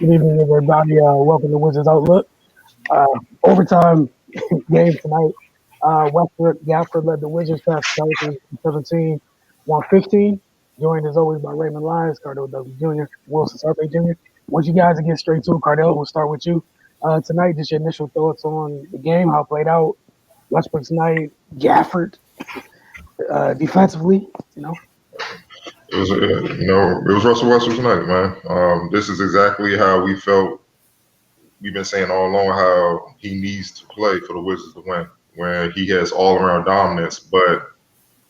Good evening, everybody. Welcome to Wizards Outlook. Uh, Overtime game tonight. Westbrook Gafford led the Wizards past the Pelicans 17, 115. Joined as always by Raymond Lyons, Cardell Douglas Jr., Wilson Sarpe Jr. Want you guys to get straight to it. Cardell, we'll start with you. Tonight, just your initial thoughts on the game, how it played out. Westbrook tonight, Gafford defensively, you know. It was Russell Westbrook tonight, man. This is exactly how we felt. We've been saying all along how he needs to play for the Wizards to win, where he has all around dominance, but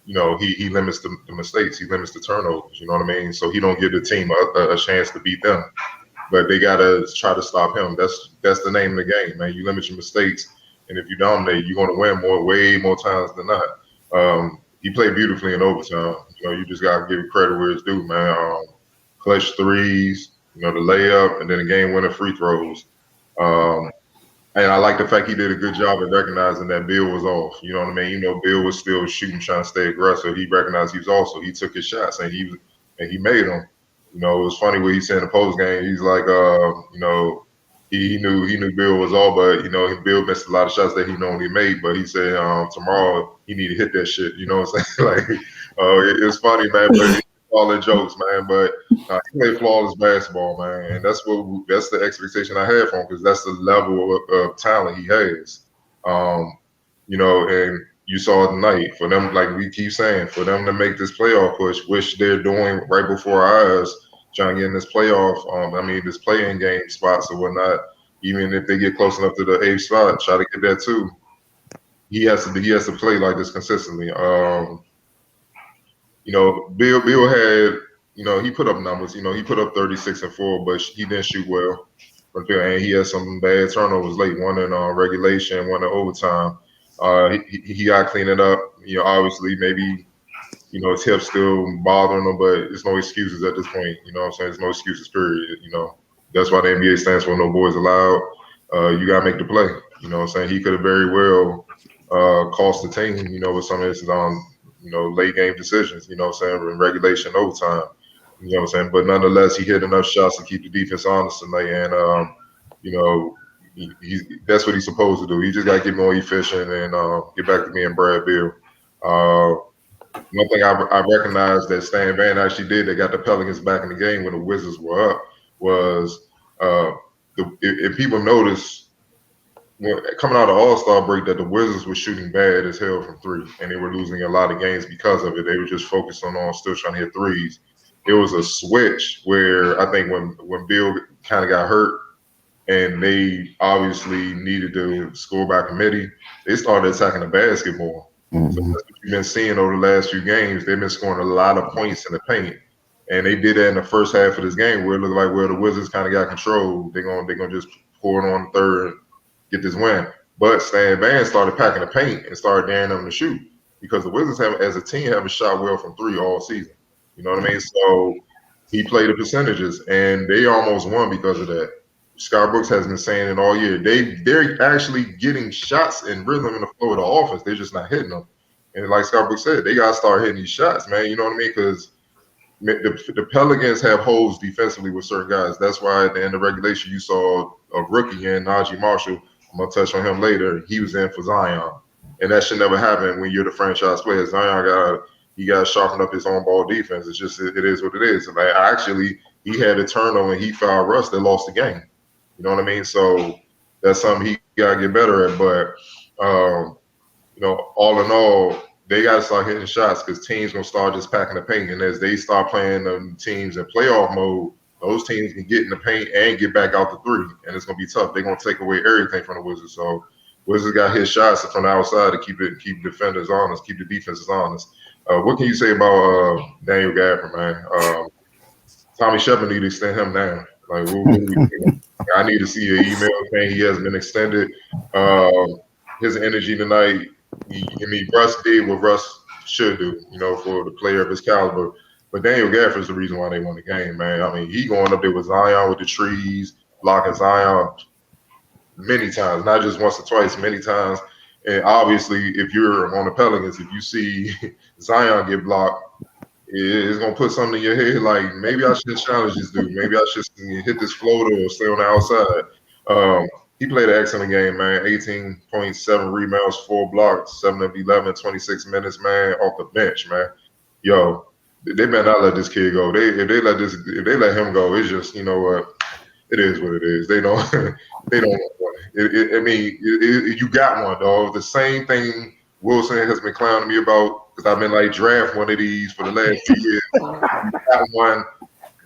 he limits the mistakes, he limits the turnovers. You know what I mean? So he don't give the team a chance to beat them, but they gotta try to stop him. That's the name of the game, man. You limit your mistakes, and if you dominate, you're gonna win way more times than not. He played beautifully in overtime. You just gotta give credit where it's due, man. Clutch threes, the layup, and then the game-winner free throws. Um, and I like the fact he did a good job of recognizing that Bill was off. You know what I mean? Bill was still shooting, trying to stay aggressive. He recognized he was off, so he took his shots and he made them. It was funny what he said in the post game. He's like, he knew Bill was off, but Bill missed a lot of shots that he normally made. But he said tomorrow he need to hit that shit. You know what I'm saying? Like, it's funny, man. But all the jokes, man. But he played flawless basketball, man, and that's the expectation I had from him, because that's the level of talent he has. And you saw it tonight. For them, like we keep saying, for them to make this playoff push, which they're doing right before our eyes, trying to get in this playoff, this play-in game spots or whatnot. Even if they get close enough to the 8th spot, try to get that too. He has to play like this consistently. Bill had, he put up numbers. He put up 36 and 4, but he didn't shoot well. And he had some bad turnovers late, one in regulation, one in overtime. He got to clean it up. Obviously, maybe, his hip still bothering him, but it's no excuses at this point. You know what I'm saying? There's no excuses, period. That's why the NBA stands for no boys allowed. You got to make the play. You know what I'm saying? He could have very well cost the team, with some of his late game decisions, in regulation, overtime. You know what I'm saying? But nonetheless, he hit enough shots to keep the defense honest tonight. And, that's what he's supposed to do. He just got to get more efficient and get back to being Brad Beal. One thing I recognized that Stan Van actually did that got the Pelicans back in the game when the Wizards were up was if people notice, coming out of All-Star break, that the Wizards were shooting bad as hell from three, and they were losing a lot of games because of it. They were just focused on still trying to hit threes. It was a switch where I think when Bill kind of got hurt and they obviously needed to score by committee, they started attacking the basketball. Mm-hmm. So that's what you've been seeing over the last few games. They've been scoring a lot of points in the paint. And they did that in the first half of this game where it looked like the Wizards kind of got control. They're gonna just pour it on the third, get this win. But Stan Van started packing the paint and started daring them to shoot, because the Wizards as a team haven't shot well from three all season. You know what I mean? So he played the percentages, and they almost won because of that. Scott Brooks has been saying it all year. They're actually getting shots and rhythm in the flow of the offense. They're just not hitting them. And like Scott Brooks said, they got to start hitting these shots, man. You know what I mean? Because the Pelicans have holes defensively with certain guys. That's why at the end of regulation, you saw a rookie in Najee Marshall. I'm going to touch on him later. He was in for Zion. And that should never happen when you're the franchise player. Zion got to sharpen up his own ball defense. It's just, it is what it is. And actually, he had a turnover and he fouled Russ that lost the game. You know what I mean? So that's something he got to get better at. But, all in all, they got to start hitting shots, because teams going to start just packing the paint. And as they start playing them teams in playoff mode, those teams can get in the paint and get back out the three. And it's going to be tough. They're going to take away everything from the Wizards. So Wizards got hit shots from the outside to keep defenders honest, keep the defenses honest. What can you say about Daniel Gafford, man? Tommy Shepard need to extend him down. Like, I need to see an email saying he has been extended. His energy tonight, Russ did what Russ should do, for the player of his caliber. But Daniel Gafford is the reason why they won the game, man. He going up there with Zion with the trees, blocking Zion many times, not just once or twice, many times. And obviously, if you're on the Pelicans, if you see Zion get blocked, it's gonna put something in your head like maybe I should challenge this dude. Maybe I should hit this floater or stay on the outside. Um, he played an excellent game, man. 18.7 rebounds, 4 blocks, 7 of 11, 26 minutes, man, off the bench, man. Yo, they better not let this kid go. If they let him go, it's just, you know what, it is what it is. They don't they don't want it. I mean, you got one, dog. The same thing Wilson has been clowning me about because I've been like draft one of these for the last 2 years. You got one,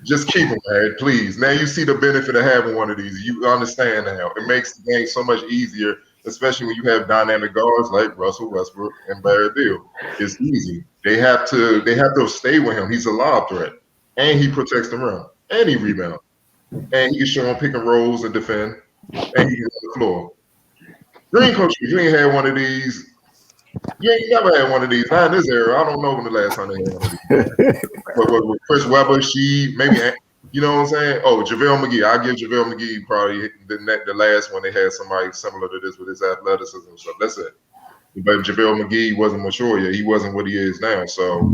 just keep them, man, please. Now you see the benefit of having one of these. You understand now. It makes the game so much easier, especially when you have dynamic guards like Russell Westbrook and Barry Beal. It's easy. They have to stay with him. He's a lob threat, and he protects the rim, and he rebounds, and he can show him pick and rolls and defend, and he can on the floor. Green coach, you ain't had one of these. You ain't never had one of these. Not in this era. I don't know when the last time they had one of these. With Chris Webber, she maybe, you know what I'm saying? Oh, JaVale McGee. I give JaVale McGee probably the last one they had somebody similar to this with his athleticism and stuff. That's it. But JaVale McGee wasn't mature yet. He wasn't what he is now. So,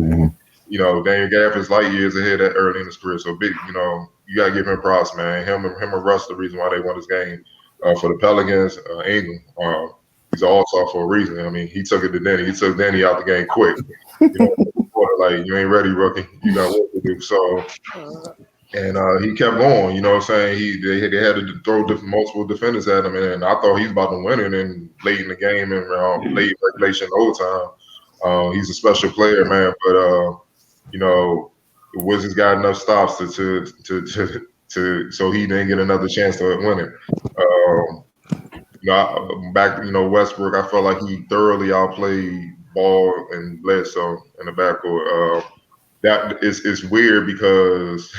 you know, Daniel Gafford's light years ahead that early in his career. So big, you know, you gotta give him props, man. Him and Russ, the reason why they won this game for the Pelicans. Ingram, he's an all-star for a reason. I mean, he took it to Danny. He took Danny out the game quick. You know, like you ain't ready, rookie. You got work to do. So, and he kept going. You know what I'm saying? They had to throw multiple defenders at him, and I thought he was about to win it. And late in the game and late regulation overtime, he's a special player, man. But you know, the Wizards got enough stops to so he didn't get another chance to win it. Back, Westbrook, I felt like he thoroughly outplayed Ball and Bledsoe in the backcourt. That is weird because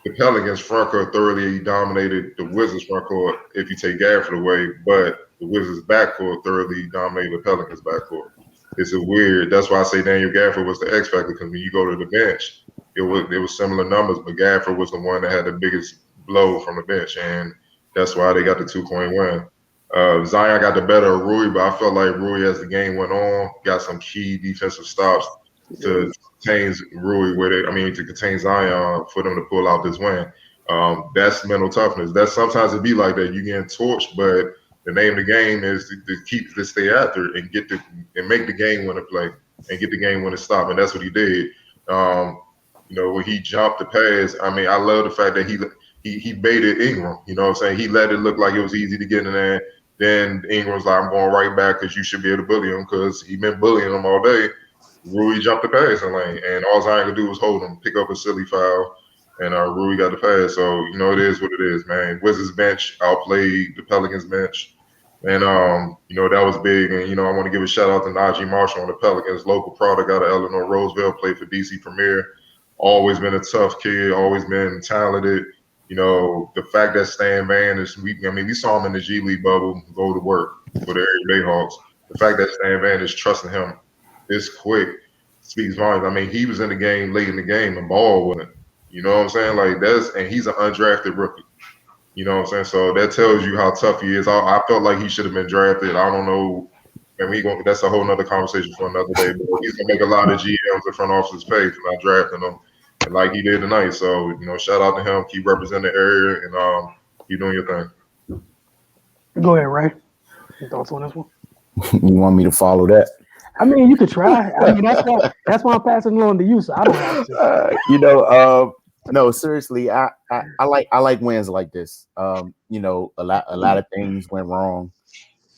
the Pelicans front court thoroughly dominated the Wizards front court if you take Gafford away, but the Wizards backcourt thoroughly dominated the Pelicans backcourt. It's a weird. That's why I say Daniel Gafford was the X factor because when you go to the bench, it was similar numbers, but Gafford was the one that had the biggest blow from the bench, and that's why they got the 2-point win. Zion got the better of Rui, but I felt like Rui, as the game went on, got some key defensive stops to contain Rui with it. I mean, to contain Zion for them to pull out this win. That's mental toughness. That sometimes it be like that. You getting torched, but the name of the game is to stay after and make the game winner play and get the game winner stop, and that's what he did. When he jumped the pass, I mean, I love the fact that he baited Ingram. You know what I'm saying? He let it look like it was easy to get in there. Then Ingram's like, I'm going right back because you should be able to bully him because he been bullying him all day. Rui jumped the passing lane, and all Zion could do was hold him, pick up a silly foul, and Rui got the pass. So, it is what it is, man. Wizards bench outplayed the Pelicans bench. And, that was big. And, I want to give a shout out to Najee Marshall on the Pelicans, local product out of Eleanor Roosevelt, played for DC Premier. Always been a tough kid, always been talented. The fact that Stan Van we saw him in the G League bubble go to work for the Area Bayhawks. The fact that Stan Van is trusting him this quick speaks volumes. I mean, he was in the game late in the game and Ball wasn't. You know what I'm saying? And he's an undrafted rookie. You know what I'm saying? So that tells you how tough he is. I felt like he should have been drafted. I don't know. And that's a whole nother conversation for another day. But he's gonna make a lot of GMs in front office pay for not drafting him, and like he did tonight. So shout out to him. Keep representing the area and keep doing your thing. Go ahead, Ray. Your thoughts on this one? You want me to follow that? I mean, you could try. I mean, that's why I'm passing it on to you, so I don't have to. No, seriously, I like wins like this. A lot of things went wrong,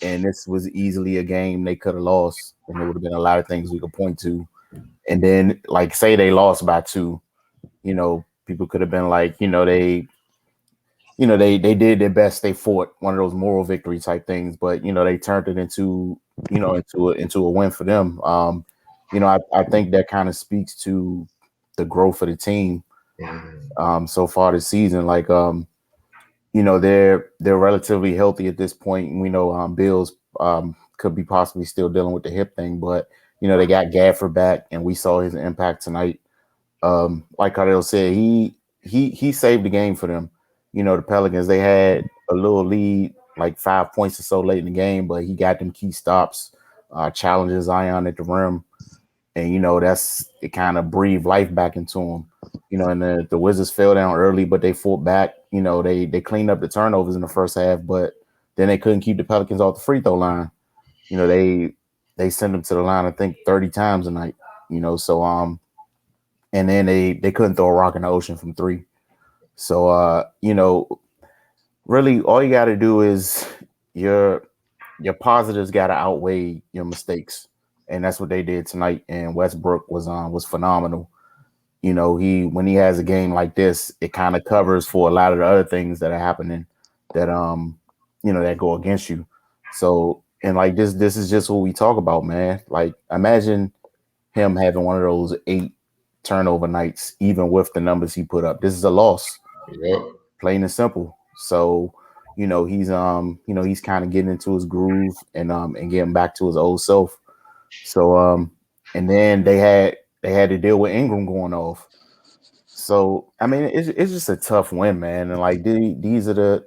and this was easily a game they could have lost, and there would have been a lot of things we could point to. And then, like, say they lost by 2, people could have been like, they did their best, they fought, one of those moral victory type things, but they turned it into a win for them. I think that kind of speaks to the growth of the team so far this season. Like they're relatively healthy at this point, and we know Bills could be possibly still dealing with the hip thing, but they got Gafford back, and we saw his impact tonight. Like Cardell said, he saved the game for them. The Pelicans, they had a little lead, like 5 points or so late in the game, but he got them key stops, challenges Zion at the rim. and that's it kind of breathed life back into them. And the Wizards fell down early, but they fought back. They cleaned up the turnovers in the first half, but then they couldn't keep the Pelicans off the free throw line. They sent them to the line I think 30 times a night. So and then they couldn't throw a rock in the ocean from three. So really all you got to do is your positives got to outweigh your mistakes, and that's what they did tonight. And Westbrook was phenomenal. He when he has a game like this, it kind of covers for a lot of the other things that are happening that that go against you. So and like this is just what we talk about, man. Like imagine him having one of those 8 turnover nights, even with the numbers he put up. This is a loss, Yep. plain and simple. So he's kind of getting into his groove and getting back to his old self. So and then they had to deal with Ingram going off. So I mean, it's just a tough win, man. And like these are the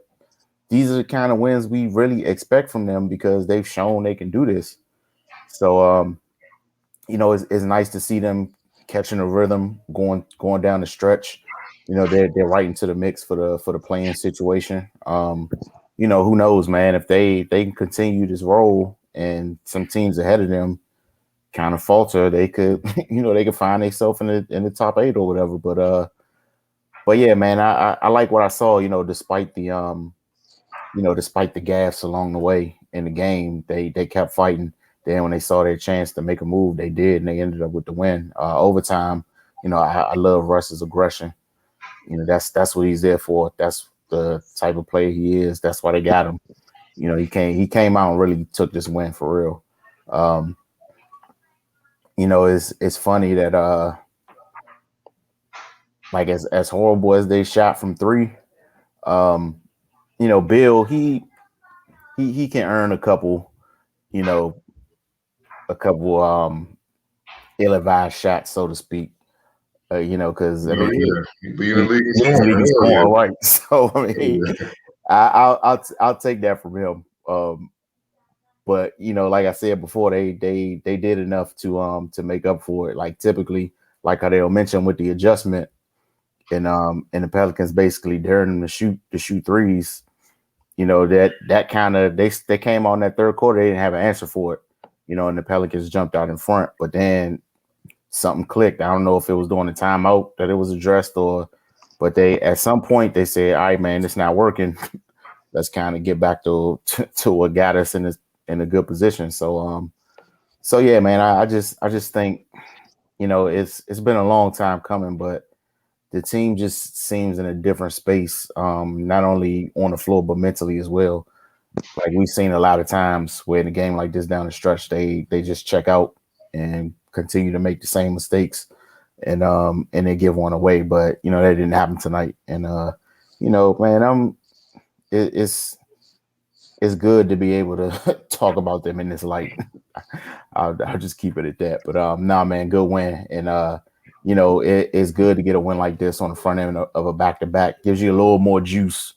kind of wins we really expect from them because they've shown they can do this. So it's nice to see them catching a rhythm, going down the stretch. They're right into the mix for the playing situation. Who knows, man? If they can continue this role and some teams ahead of them kind of falter, they could they could find themselves in the top 8 or whatever. But yeah, man, I like what I saw. Despite the gaffes along the way in the game, they kept fighting. Then when they saw their chance to make a move, they did, and they ended up with the win. Overtime, I love Russ's aggression. That's what he's there for. That's the type of player he is. That's why they got him. He came out and really took this win for real. Um, it's funny that like as horrible as they shot from three, um, Bill he can earn you know, a couple ill-advised shots, so to speak. Because I Oh mean yeah, he leading the he league in leads the scoring. league in Hell scoring, yeah. right? So I Oh mean, yeah. I'll take that from him. But like I said before, they did enough to make up for it. Like typically, like Adele mentioned with the adjustment, and the Pelicans basically daring them to shoot threes. That kind of they came on that third quarter, they didn't have an answer for it. And the Pelicans jumped out in front, but then something clicked. I don't know if it was during the timeout that it was addressed but they at some point they said, all right, man, it's not working. Let's kind of get back to what got us in a good position. So yeah, man, I just think, it's been a long time coming, but the team just seems in a different space, not only on the floor, but mentally as well. Like we've seen a lot of times where in a game like this down the stretch, they just check out and continue to make the same mistakes and they give one away. But that didn't happen tonight. And man, it's it's good to be able to talk about them in this light. I'll just keep it at that. But nah, man, good win. And it's good to get a win like this on the front end of a back to back. Gives you a little more juice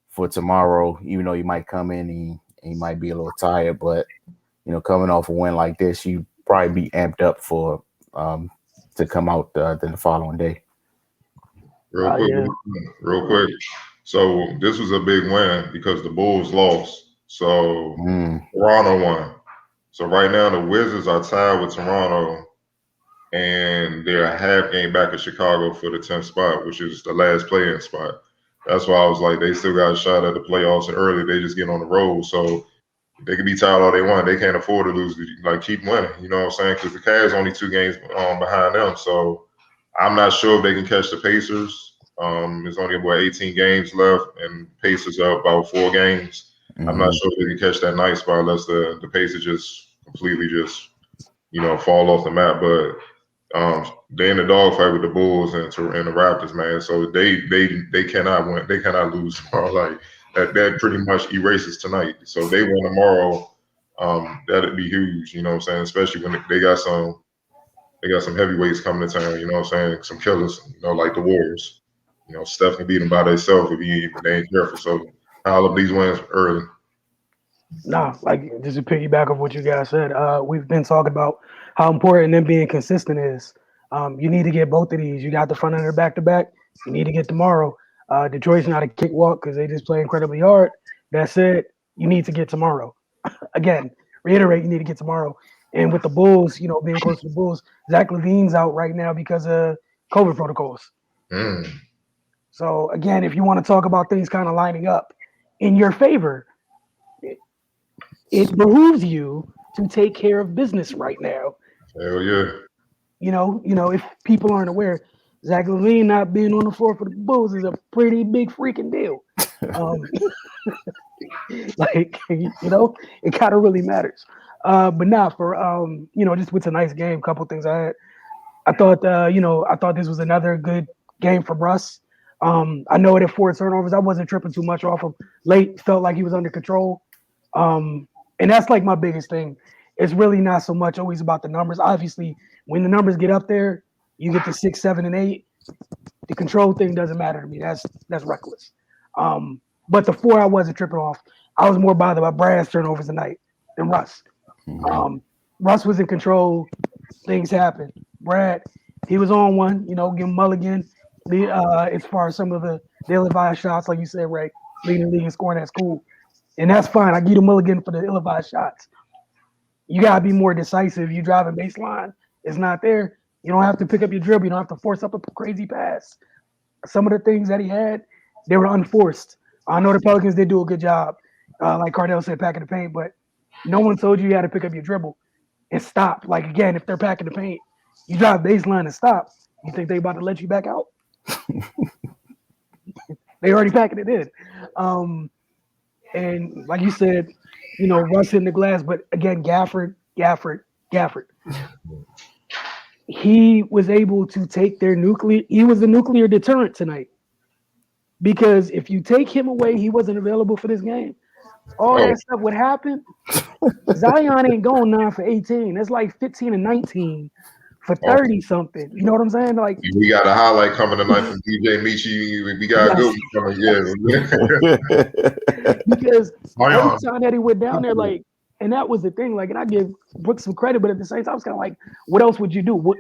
for tomorrow, even though you might come in and you might be a little tired. But coming off a win like this, you probably be amped up for to come out the following day. Real quick, Yeah. real quick. So this was a big win because the Bulls lost. So Mm, Toronto won. So right now the Wizards are tied with Toronto, and they're a half game back of Chicago for the 10th spot, which is the last play-in spot. That's why I was like, they still got a shot at the playoffs, and early they just get on the road. So they can be tired all they want. They can't afford to lose. Like keep winning. You know what I'm saying? Because the Cavs only 2 games behind them. So I'm not sure if they can catch the Pacers. There's only about 18 games left, and Pacers are about 4 games. I'm not hmm sure if they can catch that night spot unless the Pacers just completely just fall off the map. But they're in the dogfight with the Bulls and the Raptors, man. So they cannot win. They cannot lose tomorrow. Like that pretty much erases tonight. So if they win tomorrow, that'd be huge. You know what I'm saying? Especially when they got some heavyweights coming to town. You know what I'm saying? Some killers. Like the Warriors. Steph can beat them by themselves if they ain't careful. So I love these wins early. Nah, like just to piggyback off what you guys said, we've been talking about how important them being consistent is. You need to get both of these. You got the front end back to back. You need to get tomorrow. Detroit's not a cakewalk because they just play incredibly hard. That said, you need to get tomorrow. Again, reiterate, you need to get tomorrow. And with the Bulls, being close to the Bulls, Zach Levine's out right now because of COVID protocols. Mm. So again, if you want to talk about things kind of lining up in your favor, it behooves you to take care of business right now. Hell yeah. If people aren't aware, Zach Levine not being on the floor for the Bulls is a pretty big freaking deal. Um, it kind of really matters. But now for just with a nice game, couple things I had. I thought this was another good game for Russ. I know it had 4 turnovers. I wasn't tripping too much off him late. Felt like he was under control. And that's like my biggest thing. It's really not so much always about the numbers. Obviously, when the numbers get up there, you get to 6, 7, and 8. The control thing doesn't matter to me. That's reckless. But the 4 I wasn't tripping off. I was more bothered by Brad's turnovers tonight than Russ. Russ was in control. Things happened. Brad, he was on one. Give him mulligan. As far as some of the ill-advised shots, like you said, Ray, leading the league and scoring, that's cool. And that's fine. I give him mulligan for the ill-advised shots. You gotta be more decisive. You driving baseline, it's not there. You don't have to pick up your dribble. You don't have to force up a crazy pass. Some of the things that he had, they were unforced. I know the Pelicans did do a good job, like Cardell said, packing the paint, but no one told you had to pick up your dribble and stop. Like again, if they're packing the paint, you drive baseline and stop. You think they about to let you back out? They already packing it in. And like you said, Russ hitting the glass, but again, Gafford. He was able to take he was a nuclear deterrent tonight. Because if you take him away, he wasn't available for this game. All that stuff would happen. Zion ain't going 9 for 18. That's like 15 and 19 for 30 something. You know what I'm saying? Like we got a highlight coming tonight from DJ Michi. We got a good one coming. Because every time that he went down there, like, and that was the thing. Like, and I give Brooks some credit, but at the same time, I was kind of like, what else would you do? What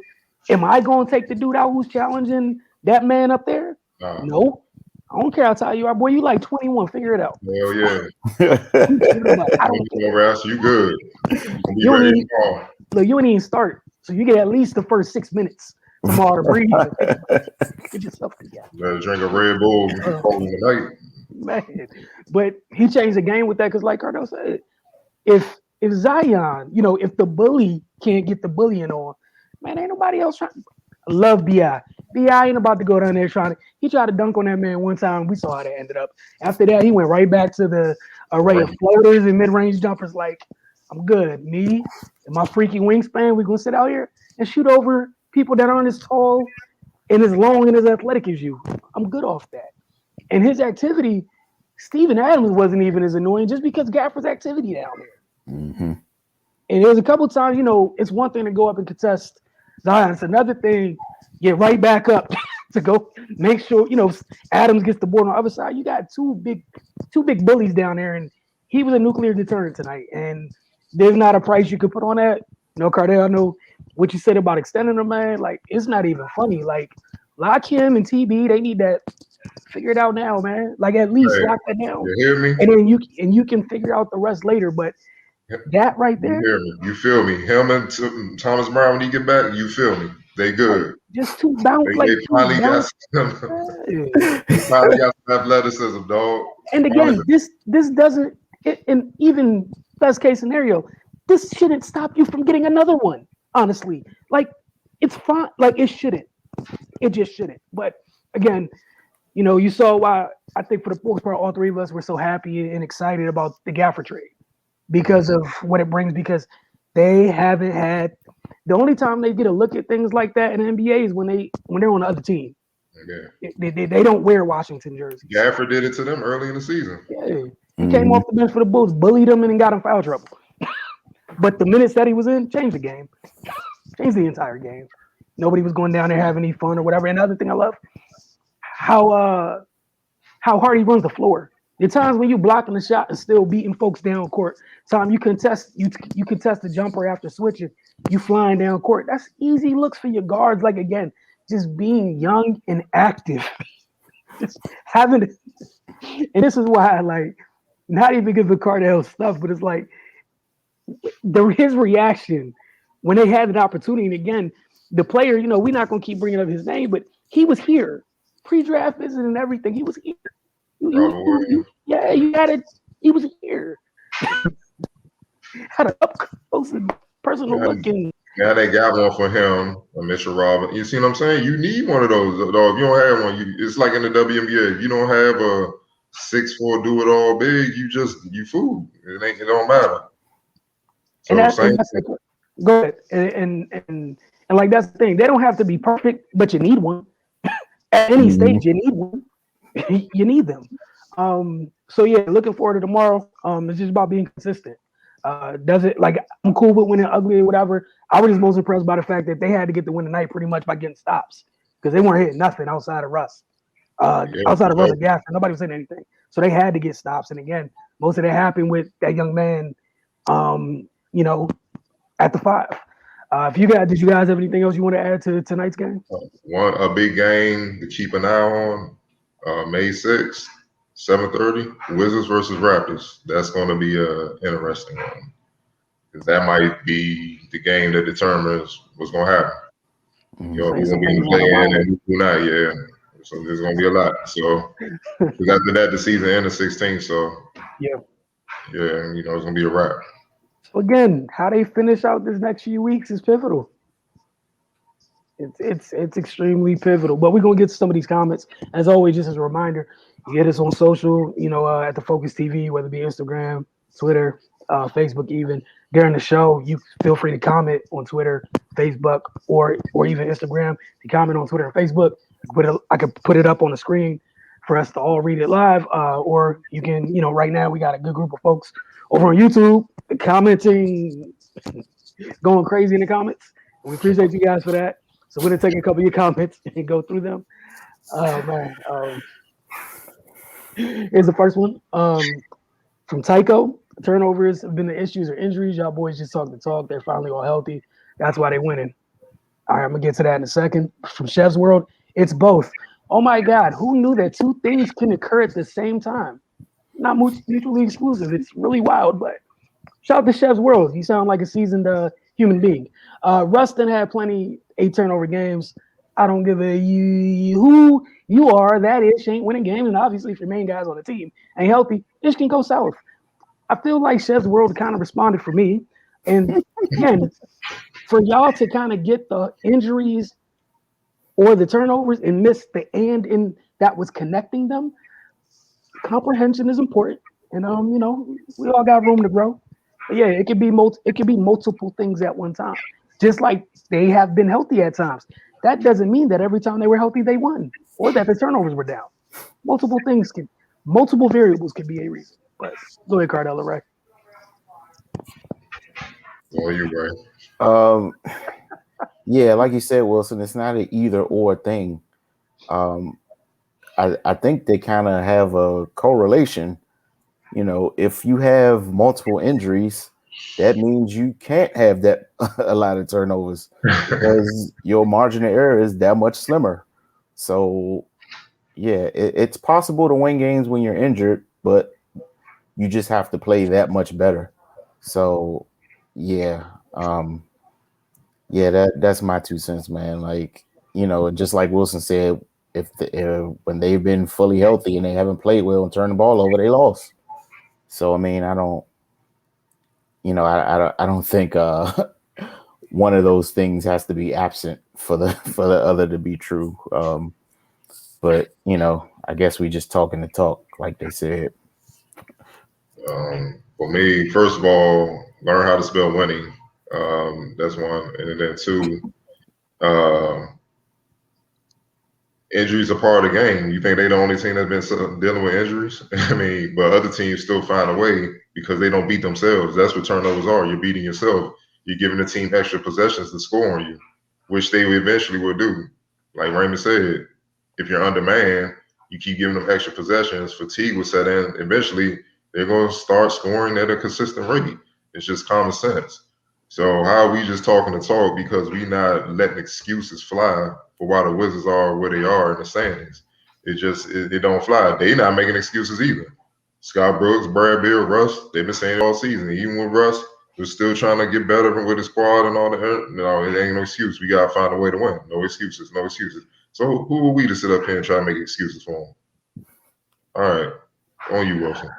am I going to take the dude out who's challenging that man up there? No. I don't care how tall you are, boy. You like 21. Figure it out. Hell yeah. I don't care. You good. You ain't even start. So you get at least the first 6 minutes tomorrow to breathe. Get yourself together. Better drink a Red Bull tonight. Man. But he changed the game with that because, like Cardell said, if Zion, if the bully can't get the bullying on, man, ain't nobody else trying. I love B.I. B.I. ain't about to go down there he tried to dunk on that man one time. We saw how that ended up. After that, he went right back to the array of floaters and mid-range jumpers like, I'm good. Me and my freaky wingspan, we're going to sit out here and shoot over people that aren't as tall and as long and as athletic as you. I'm good off that. And his activity, Steven Adams wasn't even as annoying just because Gafford's activity down there. Mm-hmm. And there's a couple times, it's one thing to go up and contest Zion. It's another thing, get right back up to go make sure, Adams gets the board on the other side. You got two big bullies down there, and he was a nuclear deterrent tonight. And there's not a price you could put on that. Cardell, I know what you said about extending him, man. Like, it's not even funny. Like, lock him and TB, they need that. Figure it out now, man. Like, at least lock that down. You hear me? And then you can figure out the rest later. But that right there. You hear me? You feel me? Him and Thomas Brown, when he get back, you feel me? They good. Just two bounce. They finally got some athleticism, dog. And again, this doesn't, in even best case scenario, this shouldn't stop you from getting another one. Honestly, like, it's fine. Like, it shouldn't. It just shouldn't. But again, you saw why I think for the most part, all three of us were so happy and excited about the Gafford trade because of what it brings. Because they haven't had. The only time they get a look at things like that in the NBA is when they're on the other team. Yeah. They don't wear Washington jerseys. Gafford did it to them early in the season. Yeah. He came off the bench for the Bulls, bullied them, and got in foul trouble. But the minutes that he was in, changed the game. Changed the entire game. Nobody was going down there having any fun or whatever. And the other thing I love, how hard he runs the floor. The times when you blocking the shot and still beating folks down court. Time you contest the jumper after switching, you flying down court. That's easy looks for your guards. Like again, just being young and active, just having. And this is why, like, not even give the Cardell stuff, but it's like his reaction when they had an opportunity. And again, the player, we're not gonna keep bringing up his name, but he was here, pre-draft visit and everything. He was here. Robert Williams. Yeah, you had it. He was here. Had an up close and personal look. And yeah, they got one for him, Mitchell Robinson. You see what I'm saying? You need one of those. Though. If you don't have one, it's like in the WNBA. If you don't have a 6'4" do it all big, you fool. It don't matter. So that's go ahead. And like that's the thing. They don't have to be perfect, but you need one. At any stage, you need one. You need them. So yeah, looking forward to tomorrow. It's just about being consistent. Does it like I'm cool with winning ugly or whatever. I was just most impressed by the fact that they had to get the win tonight pretty much by getting stops because they weren't hitting nothing outside of Russ. Outside of Russ and Gafford, nobody was hitting anything. So they had to get stops. And again, most of that happened with that young man, at the 5. Did you guys have anything else you want to add to tonight's game? A big game to keep an eye on. May 6th, 7:30, Wizards versus Raptors. That's going to be an interesting one because that might be the game that determines what's going to happen. Who's going to be in the play-in and who's not. Yeah, so there's going to be a lot. So because after that, the season ends 16. So yeah, it's going to be a wrap. So again, how they finish out this next few weeks is pivotal. It's extremely pivotal. But we're gonna get to some of these comments. As always, just as a reminder, you get us on social, at the Focus TV, whether it be Instagram, Twitter, Facebook, even during the show. You feel free to comment on Twitter, Facebook, or even Instagram. If you comment on Twitter and Facebook, I could put it up on the screen for us to all read it live. Or you can, right now we got a good group of folks over on YouTube commenting, going crazy in the comments. We appreciate you guys for that. So we're gonna take a couple of your comments and go through them. Oh man. Here's the first one. From Tycho. Turnovers have been the issues or injuries. Y'all boys just talk the talk. They're finally all healthy. That's why they're winning. All right, I'm gonna get to that in a second. From Chef's World, it's both. Oh my God, who knew that two things can occur at the same time? Not mutually exclusive. It's really wild, but shout out to Chef's World. You sound like a seasoned human being. Rustin had plenty 8 turnover games. I don't give a who you are. That ish ain't winning games, and obviously if your main guys on the team ain't healthy, ish can go south. I feel like Chef's World kind of responded for me, and again, for y'all to kind of get the injuries or the turnovers and miss the and in that was connecting them. Comprehension is important, and we all got room to grow. But yeah, it could be multiple things at one time. Just like they have been healthy at times. That doesn't mean that every time they were healthy they won, or that the turnovers were down. Multiple variables could be a reason. But go ahead, Cardella, right? Oh, you're right. Yeah, like you said, Wilson, it's not an either or thing. I think they kind of have a correlation. If you have multiple injuries, that means you can't have that a lot of turnovers because your margin of error is that much slimmer. So, yeah, it's possible to win games when you're injured, but you just have to play that much better. So, yeah, that's my 2 cents, man. Like, just like Wilson said, when they've been fully healthy and they haven't played well and turned the ball over, they lost. So I mean, I don't think one of those things has to be absent for the other to be true. But I guess we just talking the talk, like they said. For me, first of all, learn how to spell winning. That's one, and then 2. Injuries are part of the game. You think they're the only team that's been dealing with injuries? I mean, but other teams still find a way because they don't beat themselves. That's what turnovers are. You're beating yourself. You're giving the team extra possessions to score on you, which they eventually will do. Like Raymond said, if you're undermanned, you keep giving them extra possessions, fatigue will set in. Eventually, they're going to start scoring at a consistent rate. It's just common sense. So how are we just talking to talk because we not letting excuses fly for why the Wizards are where they are in the standings? It don't fly. They not making excuses either. Scott Brooks, Brad Beal, Russ, they've been saying it all season. Even with Russ, we're still trying to get better with his squad and all that. No, it ain't no excuse. We gotta find a way to win. No excuses. No excuses. So who are we to sit up here and try to make excuses for him? All right, on you, Wilson.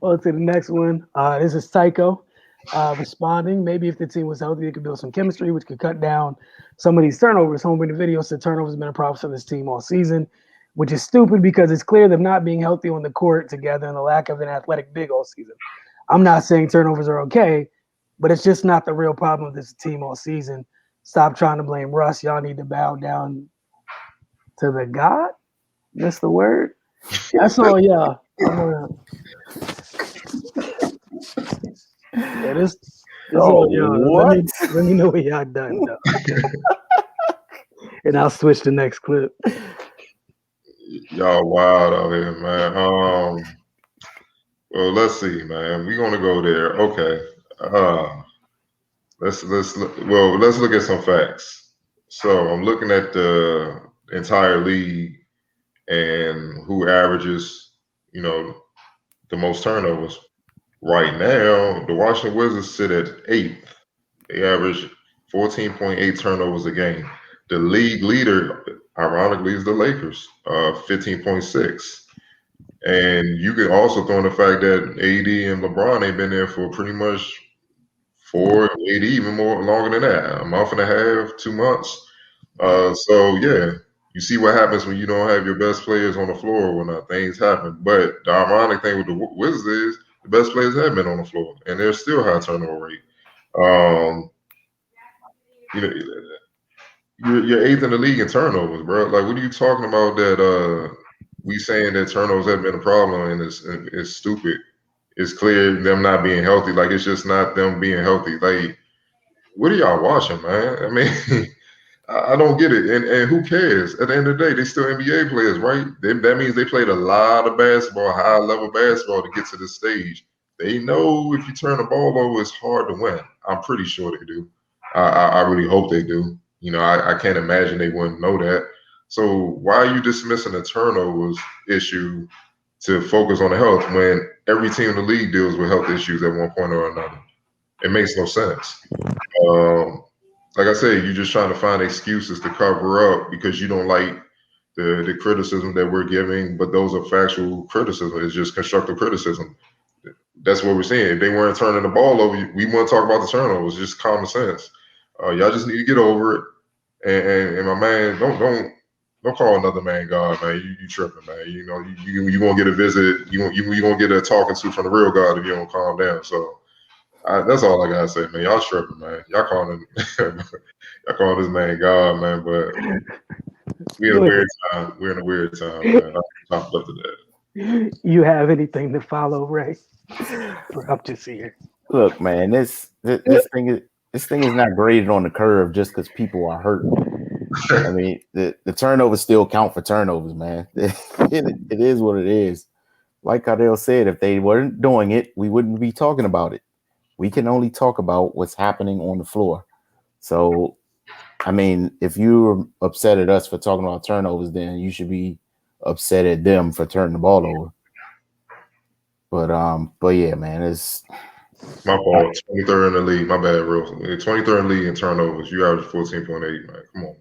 On to the next one. This is Tycho responding. Maybe if the team was healthy, they could build some chemistry, which could cut down some of these turnovers. Home in the video said turnovers have been a problem for this team all season, which is stupid because it's clear them not being healthy on the court together and the lack of an athletic big all season. I'm not saying turnovers are okay, but it's just not the real problem of this team all season. Stop trying to blame Russ. Y'all need to bow down to the God. That's the word. That's all, yeah. Yeah, this all, what? let me know when y'all done, though. And I'll switch the next clip. Y'all wild out here, man. Well, let's see, man. We're gonna go there. Okay. Let's look at some facts. So I'm looking at the entire league and who averages, the most turnovers. Right now, the Washington Wizards sit at 8th. They average 14.8 turnovers a game. The league leader, ironically, is the Lakers, 15.6. And you can also throw in the fact that AD and LeBron ain't been there for pretty much 4, maybe even more longer than that, a month and a half, 2 months. So yeah, you see what happens when you don't have your best players on the floor when things happen. But the ironic thing with the Wizards is the best players have been on the floor, and they're still high turnover rate. You know, you're 8th in the league in turnovers, bro. Like, what are you talking about? That we saying that turnovers have been a problem and it's stupid. It's clear them not being healthy. Like, it's just not them being healthy. Like, what are y'all watching, man? I mean, I don't get it. And who cares? At the end of the day, they still NBA players, right? That means they played a lot of basketball, high level basketball to get to this stage. They know if you turn the ball over, it's hard to win. I'm pretty sure they do. I really hope they do. I can't imagine they wouldn't know that. So why are you dismissing the turnovers issue to focus on the health when every team in the league deals with health issues at one point or another? It makes no sense. Like I said, you're just trying to find excuses to cover up because you don't like the criticism that we're giving, but those are factual criticism. It's just constructive criticism. That's what we're saying. If they weren't turning the ball over, we wouldn't talk about the turnovers. It's just common sense. Y'all just need to get over it. And my man, don't call another man God, man. You tripping, man. You gonna get a visit. You gonna get a talking to from the real God if you don't calm down. So that's all I gotta say, man. Y'all tripping, man. Y'all calling this man God, man. But we're in a weird time. We're in a weird time, man. I'm up to that. You have anything to follow, Ray? I'm just here. Look, man, this thing is not graded on the curve just because people are hurt. I mean, the turnovers still count for turnovers, man. It is what it is. Like Cardell said, if they weren't doing it, we wouldn't be talking about it. We can only talk about what's happening on the floor. So, I mean, if you're upset at us for talking about turnovers, then you should be upset at them for turning the ball over. But yeah, man, it's my fault. 23rd in the league. My bad, real. 23rd in the league in turnovers. You average 14.8, man. Come on,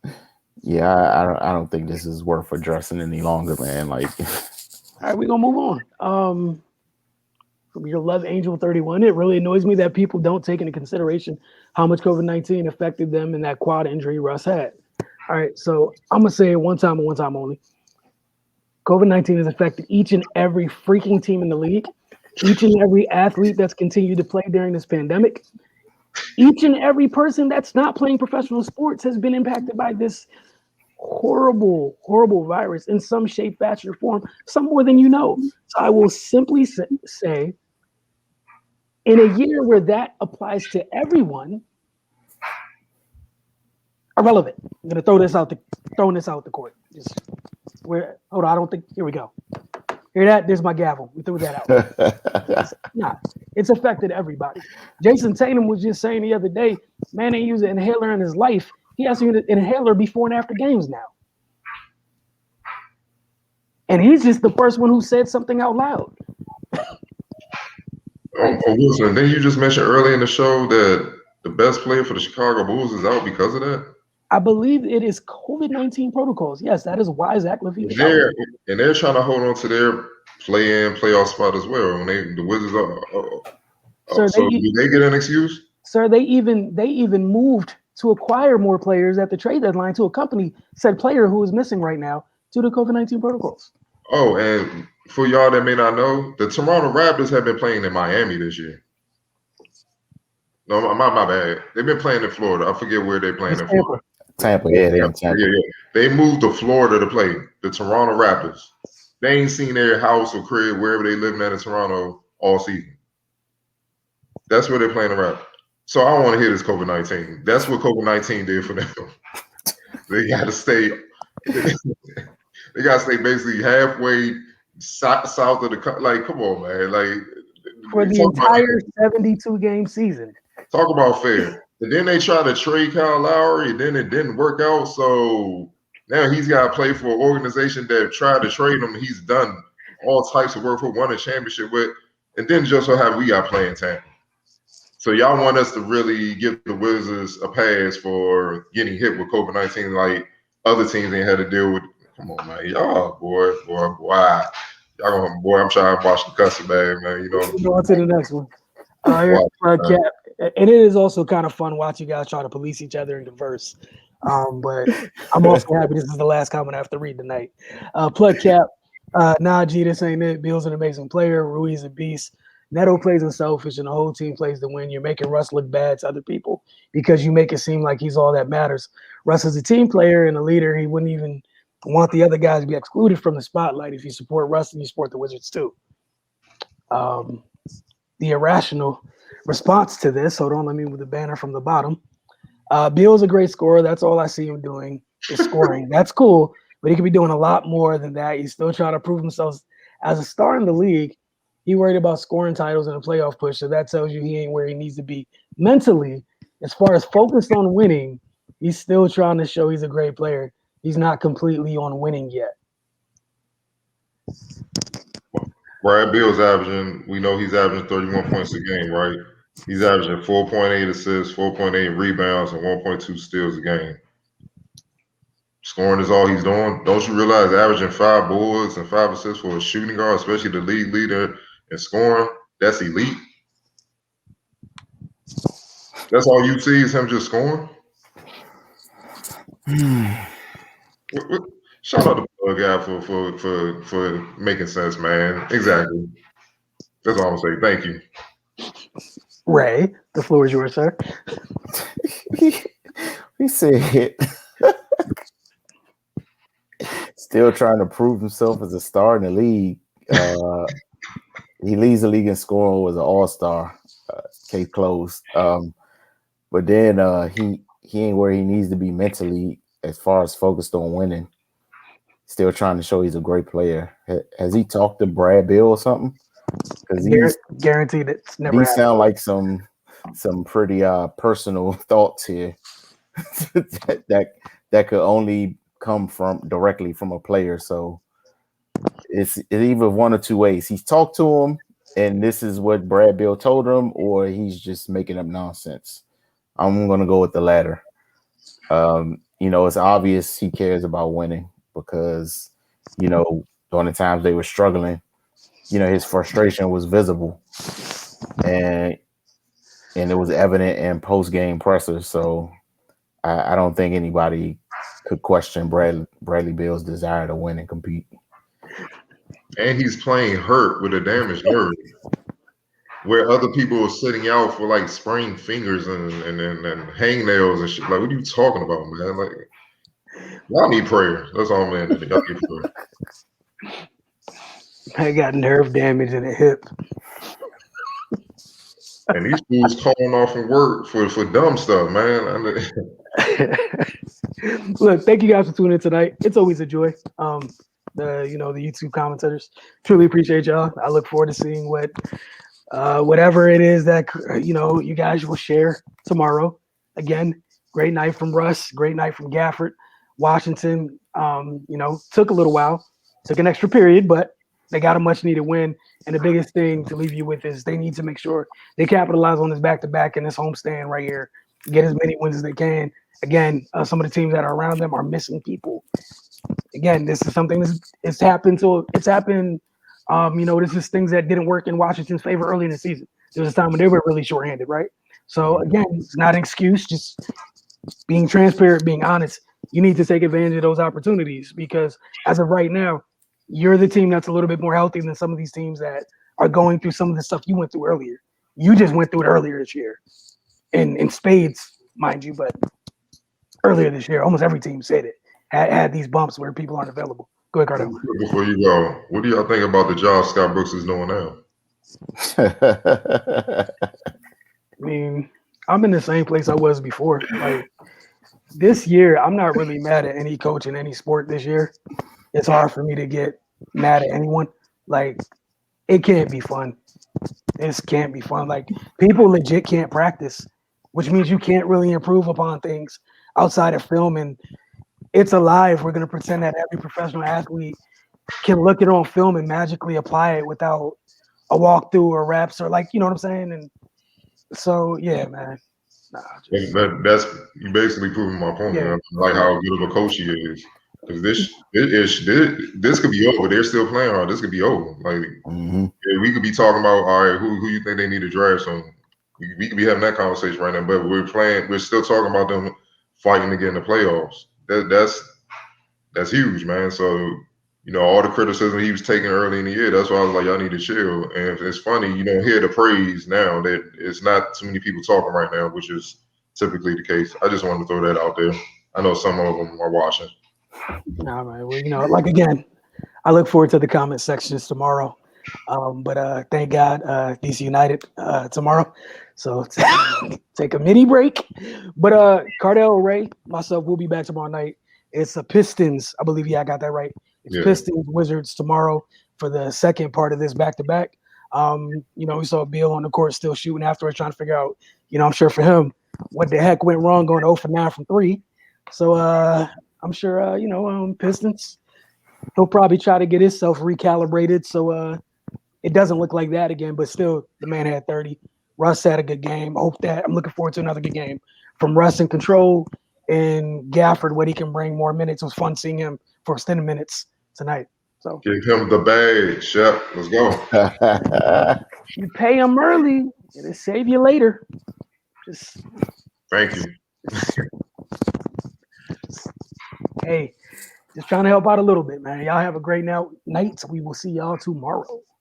man. Yeah, I don't think this is worth addressing any longer, man. Like, all right, we're gonna move on. From your Love Angel 31, it really annoys me that people don't take into consideration how much COVID-19 affected them in that quad injury Russ had. All right, so I'm gonna say it one time and one time only. COVID-19 has affected each and every freaking team in the league, each and every athlete that's continued to play during this pandemic. Each and every person that's not playing professional sports has been impacted by this horrible, horrible virus in some shape, fashion, or form, some more than you know. So I will simply say, in a year where that applies to everyone, irrelevant. I'm gonna throw this out the court. Just hold on, I don't think. Here we go. Hear that? There's my gavel. We threw that out. It's affected everybody. Jason Tatum was just saying the other day, man ain't used an inhaler in his life. He has to use an inhaler before and after games now. And he's just the first one who said something out loud. Wilson, then you just mentioned earlier in the show that the best player for the Chicago Bulls is out because of that? I believe it is COVID-19 protocols. Yes, that is why Zach LaVine is out. And they're trying to hold on to their playoff spot as well. When the Wizards are, so do they get an excuse? Sir, they even moved to acquire more players at the trade deadline to accompany said player who is missing right now due to COVID-19 protocols. Oh, and for y'all that may not know, the Toronto Raptors have been playing in Miami this year. No, my bad. They've been playing in Florida. I forget where they're playing in Florida. Tampa, yeah, they're in Tampa. Yeah. They moved to Florida to play the Toronto Raptors. They ain't seen their house or crib wherever they living at in Toronto all season. That's where they're playing the Raptors. So I don't want to hear this COVID-19. That's what COVID-19 did for them. They got to stay. They got to stay basically halfway south of the country. Like, come on, man. Like for the entire 72-game season. Talk about fair. And then they tried to trade Kyle Lowry, and then it didn't work out. So now he's got to play for an organization that tried to trade him. He's done all types of work for, won a championship with, and then just so have we got playing Tampa. So y'all want us to really give the Wizards a pass for getting hit with COVID-19 like other teams ain't had to deal with. Come on, man. Y'all, boy. Y'all gonna, boy, I'm trying to wash the custard bag, man. You know. Go on to the next one. And it is also kind of fun watching you guys try to police each other and converse. But I'm also happy this is the last comment I have to read tonight. Plug Cap. Nah, G, this ain't it. Bill's an amazing player. Rui's a beast. Neto plays unselfish, and the whole team plays to win. You're making Russ look bad to other people because you make it seem like he's all that matters. Russ is a team player and a leader. He wouldn't even want the other guys to be excluded from the spotlight. If you support Russ and you support the Wizards too. The irrational response to this, hold on, let me move the banner from the bottom. Bill's a great scorer. That's all I see him doing is scoring. That's cool, but he could be doing a lot more than that. He's still trying to prove himself as a star in the league. He worried about scoring titles and a playoff push, so that tells you he ain't where he needs to be mentally. As far as focused on winning, he's still trying to show he's a great player. He's not completely on winning yet. Brad Bill's averaging, we know he's averaging 31 points a game, right? He's averaging 4.8 assists, 4.8 rebounds, and 1.2 steals a game. Scoring is all he's doing. Don't you realize averaging 5 boards and 5 assists for a shooting guard, especially the league leader in scoring, that's elite? That's all you see is him just scoring? Shout out to the guy for making sense, man. Exactly. That's all I'm saying. Thank you. Ray, the floor is yours, sir. He said still trying to prove himself as a star in the league. He leads the league in scoring, was an all-star, case closed. But then he ain't where he needs to be mentally as far as focused on winning. Still trying to show he's a great player. Has he talked to Brad Bill or something? Because guaranteed it's never these sound like some pretty personal thoughts here that could only come directly from a player. So it's either one or two ways. He's talked to him, and this is what Brad Bill told him, or he's just making up nonsense. I'm gonna go with the latter. It's obvious he cares about winning because, during the times they were struggling, his frustration was visible, and it was evident in post-game pressers. So I don't think anybody could question Bradley Beal's desire to win and compete. And he's playing hurt with a damaged nerve, where other people are sitting out for like sprained fingers and hangnails and shit. Like, what are you talking about, man? Like, y'all need prayer. That's all, man. Y'all need prayer. I got nerve damage in the hip. And these fools calling off from work for dumb stuff, man. Look, thank you guys for tuning in tonight. It's always a joy. The YouTube commentators truly appreciate y'all. I look forward to seeing whatever it is that you guys will share tomorrow. Again, great night from Russ, great night from Gafford. Washington, took a little while, took an extra period, but they got a much needed win. And the biggest thing to leave you with is they need to make sure they capitalize on this back to back and this homestand right here. Get as many wins as they can. Again, some of the teams that are around them are missing people. Again, this is something it's happened. This is things that didn't work in Washington's favor early in the season. There was a time when they were really shorthanded, right? So again, it's not an excuse. Just being transparent, being honest. You need to take advantage of those opportunities because as of right now, you're the team that's a little bit more healthy than some of these teams that are going through some of the stuff you went through earlier. You just went through it earlier this year, in spades, mind you, but earlier this year, almost every team said it had these bumps where people aren't available. Go ahead, Cardell. Before you go, what do y'all think about the job Scott Brooks is doing now? I mean, I'm in the same place I was before. Like this year, I'm not really mad at any coach in any sport this year. It's hard for me to get mad at anyone. Like, it can't be fun. This can't be fun. Like, people legit can't practice, which means you can't really improve upon things outside of film. And it's a lie if we're going to pretend that every professional athlete can look it on film and magically apply it without a walkthrough or reps or you know what I'm saying? And so, yeah, man. That's you basically proving my point. Yeah. Like how good of a coach he is. Because this could be over. They're still playing hard. This could be over. Like we could be talking about, all right, who you think they need to draft? So we could be having that conversation right now. But we're still talking about them fighting to get in the playoffs. That's huge, man. So all the criticism he was taking early in the year, that's why I was like, y'all need to chill. And it's funny, you don't hear the praise now that it's not too many people talking right now, which is typically the case. I just wanted to throw that out there. I know some of them are watching. Nah, man. Well, again, I look forward to the comment sections tomorrow. But thank God, DC United tomorrow. So take a mini break. But Cardell, Ray, myself, we'll be back tomorrow night. It's the Pistons. I believe, I got that right. It's Pistons Wizards tomorrow for the second part of this back-to-back. We saw Beal on the court still shooting afterwards, trying to figure out, I'm sure for him, what the heck went wrong going 0 for 9 from 3. So I'm sure, Pistons, he'll probably try to get himself recalibrated so it doesn't look like that again. But still, the man had 30. Russ had a good game. I'm looking forward to another good game from Russ in control and Gafford, what he can bring more minutes. It was fun seeing him for extended minutes tonight. So give him the bag, Shep. Let's go. You pay him early, it'll save you later. Thank you. Hey, just trying to help out a little bit, man. Y'all have a great night. We will see y'all tomorrow.